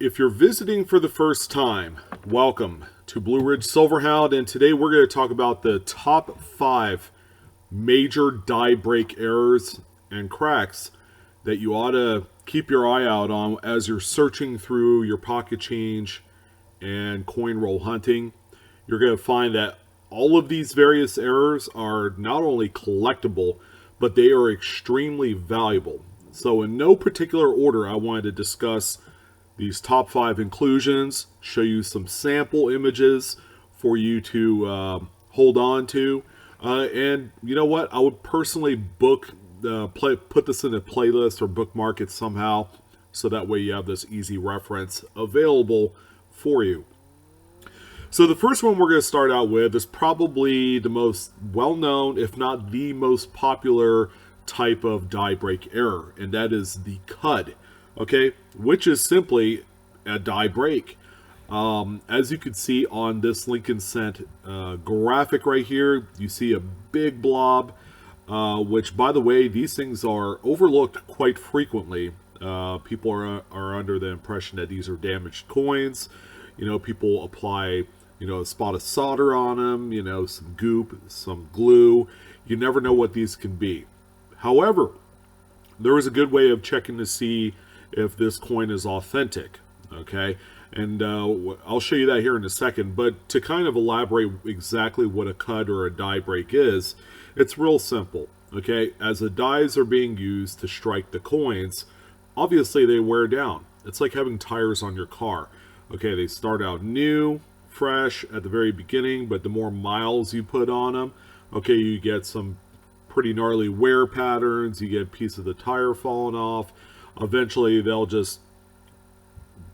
If you're visiting for the first time, welcome to Blue Ridge Silverhound, and today we're going to talk about the top 5 major die break errors and cracks that you ought to keep your eye out on as you're searching through your pocket change and coin roll hunting. You're going to find that all of these various errors are not only collectible, but they are extremely valuable. So in no particular order, I wanted to discuss these top 5 inclusions, show you some sample images for you to hold on to. And you know what? I would personally put this in a playlist or bookmark it somehow, so that way you have this easy reference available for you. So the first one we're going to start out with is probably the most well-known, if not the most popular type of die break error, and that is the CUD, okay, which is simply a die break. As you can see on this Lincoln Cent graphic right here, you see a big blob, which, by the way, these things are overlooked quite frequently. People are under the impression that these are damaged coins. You know, people apply, a spot of solder on them, some goop, some glue. You never know what these can be. However, there is a good way of checking to see if this coin is authentic, okay? And I'll show you that here in a second. But to kind of elaborate exactly what a CUD or a die break is, it's real simple, okay? As the dies are being used to strike the coins, obviously they wear down. It's like having tires on your car. Okay, they start out new, fresh at the very beginning, but the more miles you put on them, okay, you get some pretty gnarly wear patterns, you get a piece of the tire falling off. Eventually they'll just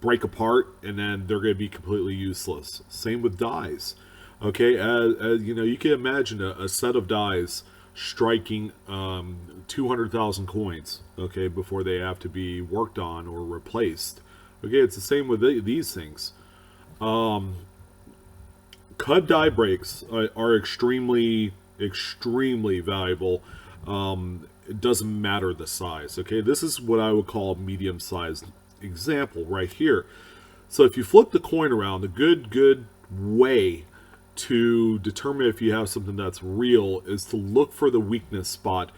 break apart, and then they're going to be completely useless. Same with dies. Okay, as you can imagine a set of dies striking 200,000 coins, okay, before they have to be worked on or replaced. Okay, it's the same with these things. CUD die breaks are extremely valuable. It doesn't matter the size. Okay, this is what I would call a medium-sized example right here. So if you flip the coin around, a good way to determine if you have something that's real is to look for the weakness spot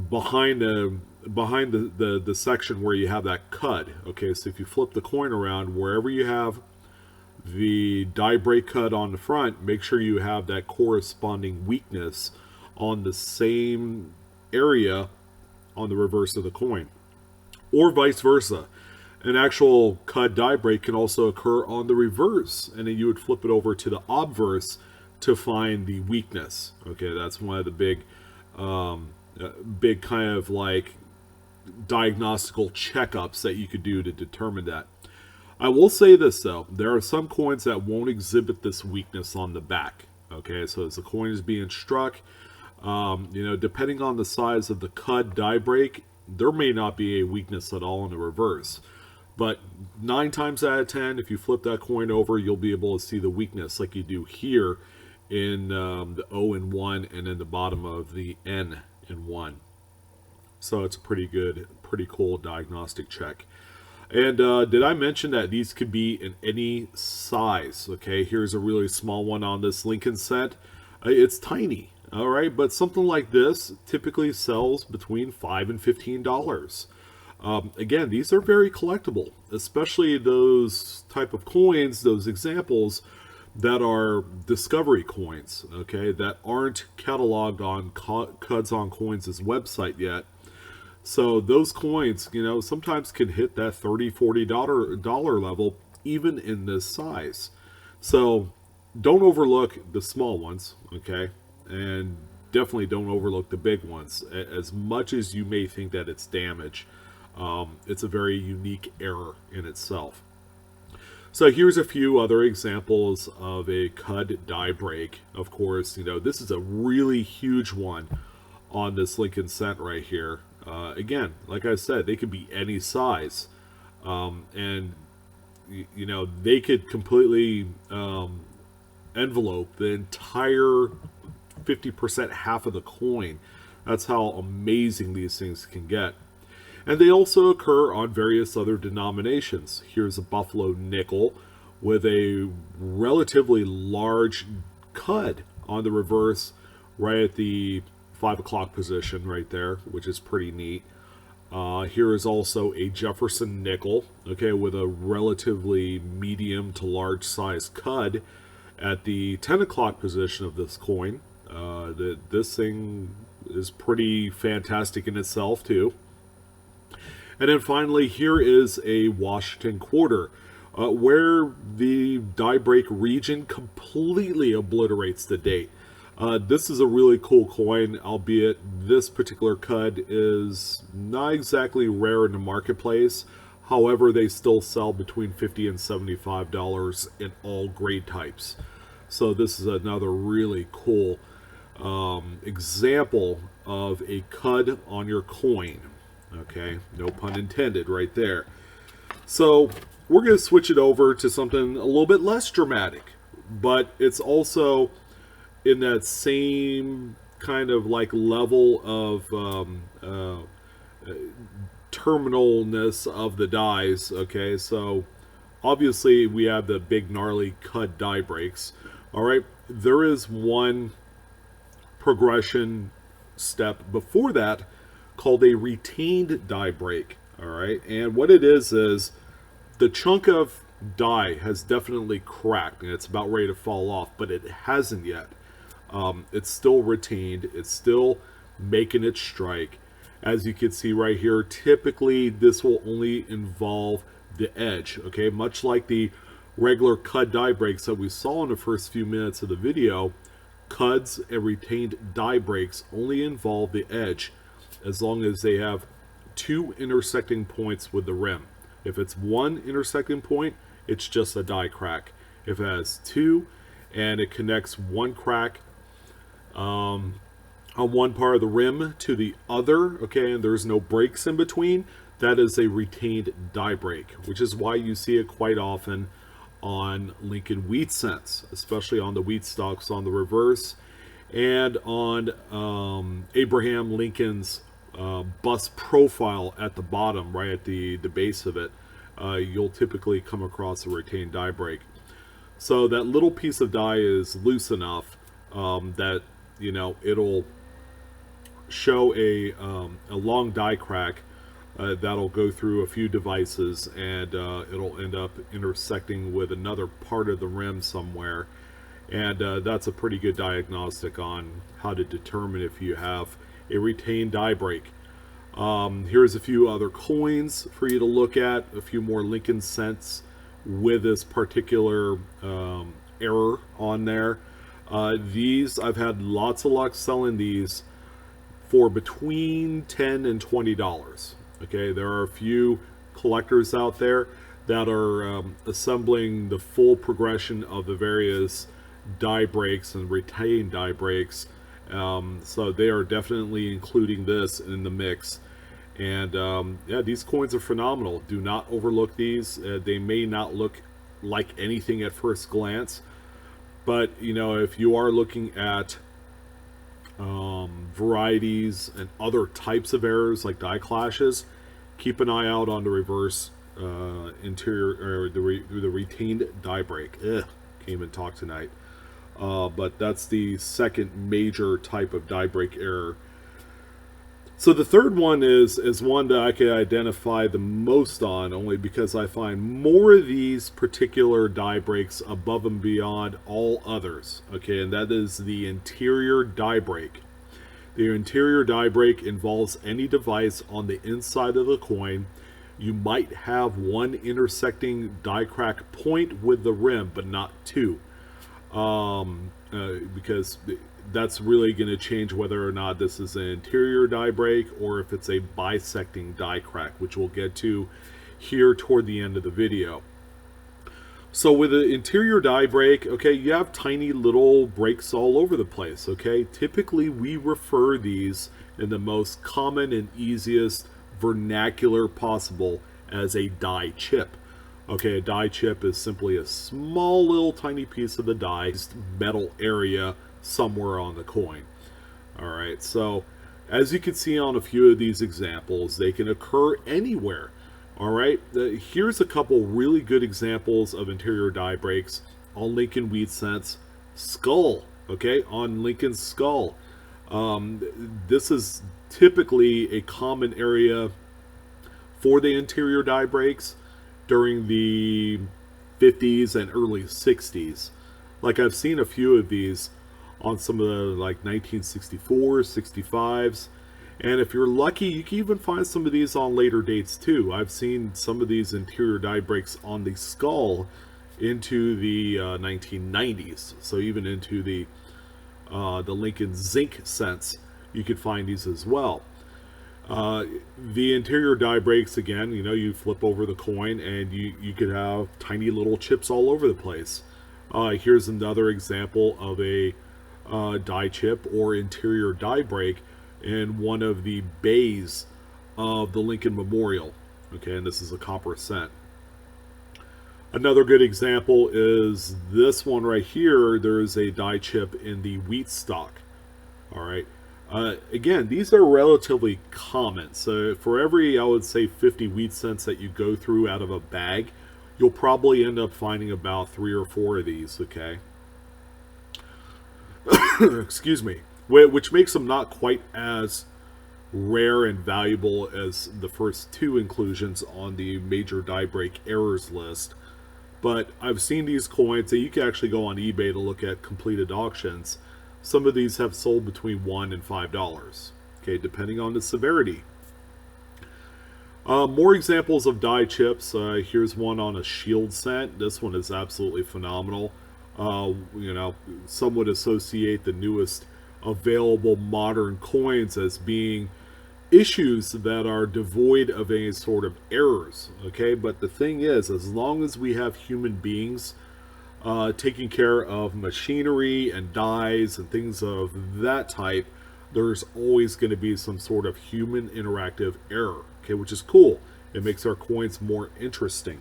behind the section where you have that CUD. Okay, so if you flip the coin around, wherever you have the die break CUD on the front, make sure you have that corresponding weakness on the same area on the reverse of the coin, or vice versa. An actual CUD die break can also occur on the reverse, and then you would flip it over to the obverse to find the weakness. Okay, that's one of the big kind of like diagnostical checkups that you could do to determine that. I will say this though, there are some coins that won't exhibit this weakness on the back. Okay, so as the coin is being struck, depending on the size of the CUD die break, there may not be a weakness at all in the reverse. But 9 times out of 10, if you flip that coin over, you'll be able to see the weakness like you do here in the O in 1 and in the bottom of the N in 1. So it's a pretty cool diagnostic check. And did I mention that these could be in any size? Okay, here's a really small one on this Lincoln set. It's tiny, all right, but something like this typically sells between $5 and $15. Again, these are very collectible, especially those type of coins, those examples that are discovery coins, okay, that aren't cataloged on CUDs on Coins' website yet. So those coins, sometimes can hit that $30, $40 level, even in this size. So don't overlook the small ones, okay, and definitely don't overlook the big ones. As much as you may think that it's damage, it's a very unique error in itself. So here's a few other examples of a CUD die break. Of course, this is a really huge one on this Lincoln Cent right here. Again, like I said, they could be any size, and they could completely envelope the entire 50%, half of the coin. That's how amazing these things can get. And they also occur on various other denominations. Here's a buffalo nickel with a relatively large cud on the reverse right at the 5 o'clock position right there, which is pretty neat. Here is also a Jefferson nickel, okay, with a relatively medium to large size cud at the 10 o'clock position of this coin. This thing is pretty fantastic in itself too. And then finally, here is a Washington quarter, where the die break region completely obliterates the date. This is a really cool coin, albeit this particular cud is not exactly rare in the marketplace. However, they still sell between $50 and $75 in all grade types. So this is another really cool example of a cud on your coin. Okay, no pun intended right there. So we're going to switch it over to something a little bit less dramatic, but it's also in that same kind of like level of terminalness of the dies. Okay, so obviously we have the big gnarly cud die breaks. All right, there is one progression step before that called a retained die break. All right, and what it is the chunk of die has definitely cracked and it's about ready to fall off, but it hasn't yet. It's still retained, it's still making its strike. As you can see right here, typically this will only involve the edge, okay, much like the regular cud die breaks that we saw in the first few minutes of the video. Cuds and retained die breaks only involve the edge as long as they have two intersecting points with the rim. If it's one intersecting point, it's just a die crack. If it has two and it connects one crack on one part of the rim to the other, okay, and there's no breaks in between, that is a retained die break, which is why you see it quite often on Lincoln wheat cents, especially on the wheat stalks on the reverse, and on Abraham Lincoln's bust profile at the bottom, right at the base of it. You'll typically come across a retained die break. So that little piece of die is loose enough that, you know, it'll show a long die crack that'll go through a few devices, and it'll end up intersecting with another part of the rim somewhere. And that's a pretty good diagnostic on how to determine if you have a retained die break. Here's a few other coins for you to look at, a few more Lincoln cents with this particular error on there. These, I've had lots of luck selling these for between $10 and $20. Okay, there are a few collectors out there that are assembling the full progression of the various die breaks and retained die breaks. So they are definitely including this in the mix. And yeah, these coins are phenomenal. Do not overlook these. They may not look like anything at first glance, but you know, if you are looking at varieties and other types of errors like die clashes, keep an eye out on the reverse interior, or the retained die break. Can't even talk tonight. But that's the second major type of die break error. So the third one is one that I can identify the most on, only because I find more of these particular die breaks above and beyond all others. Okay, and that is the interior die break. The interior die break involves any device on the inside of the coin. You might have one intersecting die crack point with the rim, but not two. Because that's really going to change whether or not this is an interior die break or if it's a bisecting die crack, which we'll get to here toward the end of the video. So with an interior die break, okay, you have tiny little breaks all over the place, okay? Typically, we refer these in the most common and easiest vernacular possible as a die chip. Okay, a die chip is simply a small little tiny piece of the die metal area somewhere on the coin. All right, so As you can see on a few of these examples, they can occur anywhere. All right, here's a couple really good examples of interior die breaks on Lincoln Wheat Cents skull. Okay, on Lincoln's skull. This is typically a common area for the interior die breaks during the 50s and early 60s. Like I've seen a few of these on some of the like 1964s, 65s. And if you're lucky, you can even find some of these on later dates too. I've seen some of these interior die breaks on the skull into the 1990s. So even into the Lincoln zinc cents, you could find these as well. The interior die breaks, again, you know, you flip over the coin and you could have tiny little chips all over the place. Here's another example of a die chip or interior die break in one of the bays of the Lincoln Memorial. Okay, and this is a copper cent. Another good example is this one right here. There's a die chip in the wheat stock. All right. Again, these are relatively common. So for every, I would say, 50 wheat cents that you go through out of a bag, you'll probably end up finding about 3 or 4 of these, okay? Excuse me. Which makes them not quite as rare and valuable as the first 2 inclusions on the major die break errors list. But I've seen these coins, and you can actually go on eBay to look at completed auctions. Some of these have sold between $1 and $5, okay, depending on the severity. More examples of die chips. Here's one on a shield cent. This one is absolutely phenomenal. You know, some would associate the newest available modern coins as being issues that are devoid of any sort of errors, okay? But the thing is, as long as we have human beings taking care of machinery and dies and things of that type, there's always going to be some sort of human interactive error, okay, which is cool. It makes our coins more interesting.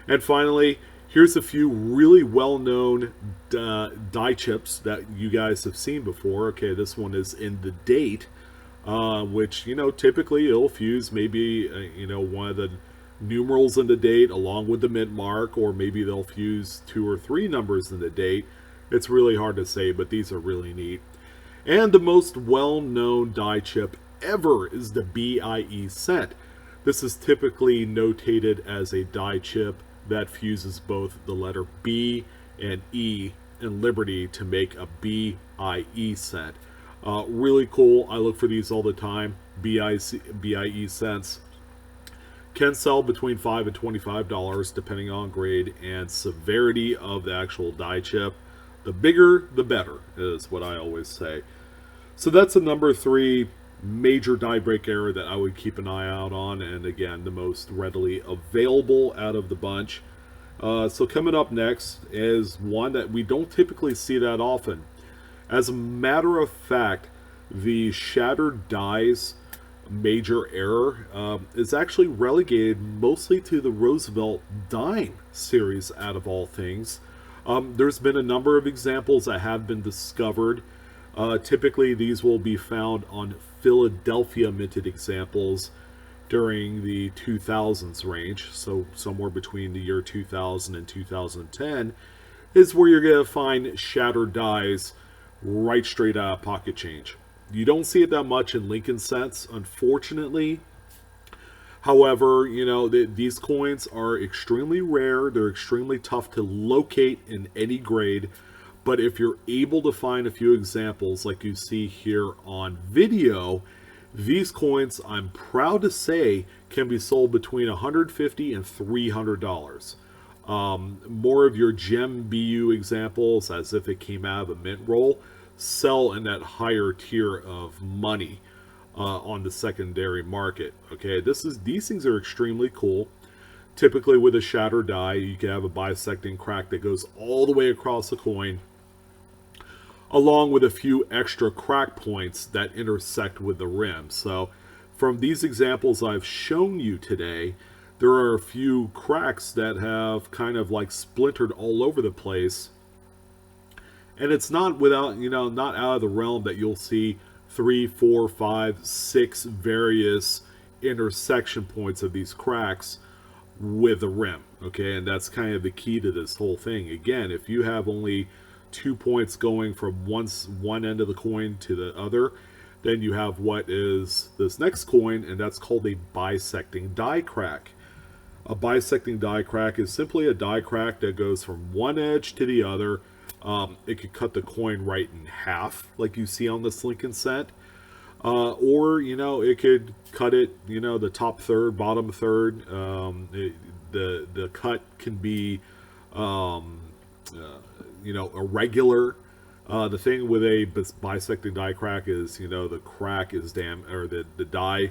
And finally, here's a few really well-known die chips that you guys have seen before. Okay, this one is in the date, which, you know, typically it'll fuse maybe, you know, one of the numerals in the date along with the mint mark, or maybe they'll fuse 2 or 3 numbers in the date. It's really hard to say, but these are really neat. And the most well-known die chip ever is the BIE cent. This is typically notated as a die chip that fuses both the letter B and E in Liberty to make a BIE cent. Really cool. I look for these all the time. BIE cents can sell between $5 and $25 depending on grade and severity of the actual die chip. The bigger, the better, is what I always say. So that's a number 3 major die break error that I would keep an eye out on, and again, the most readily available out of the bunch. So coming up next is one that we don't typically see that often. As a matter of fact, the shattered dies major error is actually relegated mostly to the Roosevelt dime series out of all things. There's been a number of examples that have been discovered. Typically these will be found on Philadelphia minted examples during the 2000s range, so somewhere between the year 2000 and 2010 is where you're going to find shattered dies right straight out of pocket change. You don't see it that much in Lincoln cents, unfortunately. However, you know, these coins are extremely rare. They're extremely tough to locate in any grade. But if you're able to find a few examples like you see here on video, these coins, I'm proud to say, can be sold between $150 and $300. More of your gem BU examples, as if it came out of a mint roll, sell in that higher tier of money on the secondary market. Okay, these things are extremely cool. Typically with a shattered die, you can have a bisecting crack that goes all the way across the coin, along with a few extra crack points that intersect with the rim. So from these examples I've shown you today, there are a few cracks that have kind of like splintered all over the place. And it's not without, you know, not out of the realm that you'll see 3, 4, 5, 6 various intersection points of these cracks with a rim. Okay, and that's kind of the key to this whole thing. Again, if you have only 2 points going from one end of the coin to the other, then you have what is this next coin, and that's called a bisecting die crack. A bisecting die crack is simply a die crack that goes from one edge to the other. It could cut the coin right in half, like you see on this Lincoln set. Or, it could cut it, the top third, bottom third. The cut can be, irregular. The thing with a bisecting die crack is, the crack is the die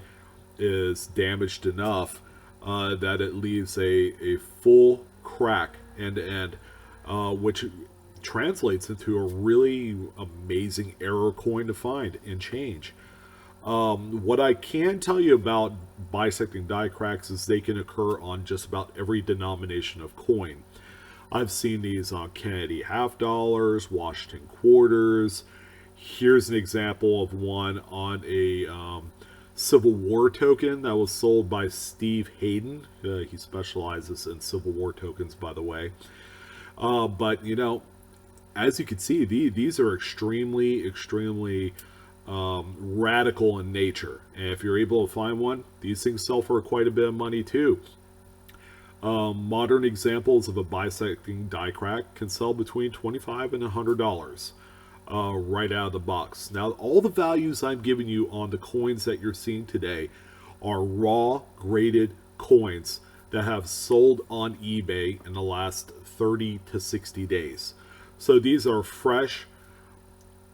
is damaged enough that it leaves a full crack end to end, which translates into a really amazing error coin to find and change. What I can tell you about bisecting die cracks is they can occur on just about every denomination of coin. I've seen these on Kennedy half dollars, Washington quarters. Here's an example of one on a Civil War token that was sold by Steve Hayden. He specializes in Civil War tokens, by the way. But, as you can see, these are extremely radical in nature. And if you're able to find one, these things sell for quite a bit of money too. Modern examples of a bisecting die crack can sell between $25 and $100 right out of the box. Now, all the values I'm giving you on the coins that you're seeing today are raw graded coins that have sold on eBay in the last 30 to 60 days. So these are fresh,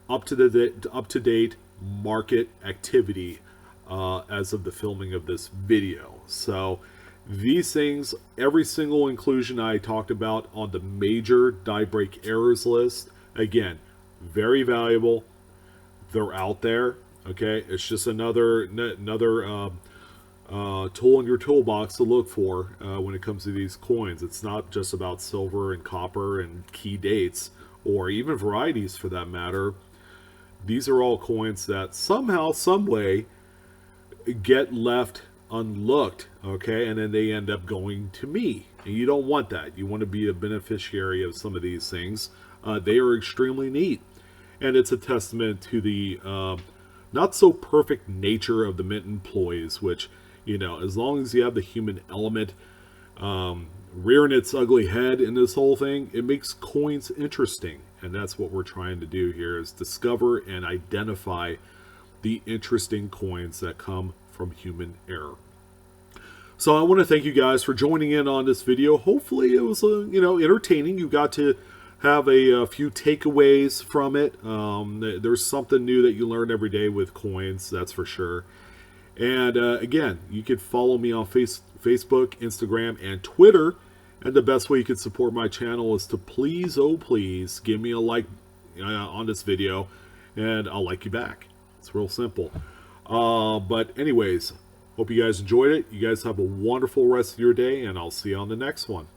up to date market activity as of the filming of this video. So these things, every single inclusion I talked about on the major die break errors list, again, very valuable. They're out there. Okay, it's just another tool in your toolbox to look for when it comes to these coins. It's not just about silver and copper and key dates, or even varieties for that matter. These are all coins that somehow, some way, get left unlooked, okay, and then they end up going to me. And you don't want that. You want to be a beneficiary of some of these things. They are extremely neat, and it's a testament to the not so perfect nature of the mint employees, which, as long as you have the human element rearing its ugly head in this whole thing, it makes coins interesting. And that's what we're trying to do here, is discover and identify the interesting coins that come from human error. So I want to thank you guys for joining in on this video. Hopefully it was entertaining. You got to have a few takeaways from it. There's something new that you learn every day with coins, that's for sure. And again, you can follow me on Facebook, Instagram, and Twitter. And the best way you can support my channel is to please, oh please, give me a like on this video, and I'll like you back. It's real simple. But anyways, hope you guys enjoyed it. You guys have a wonderful rest of your day, and I'll see you on the next one.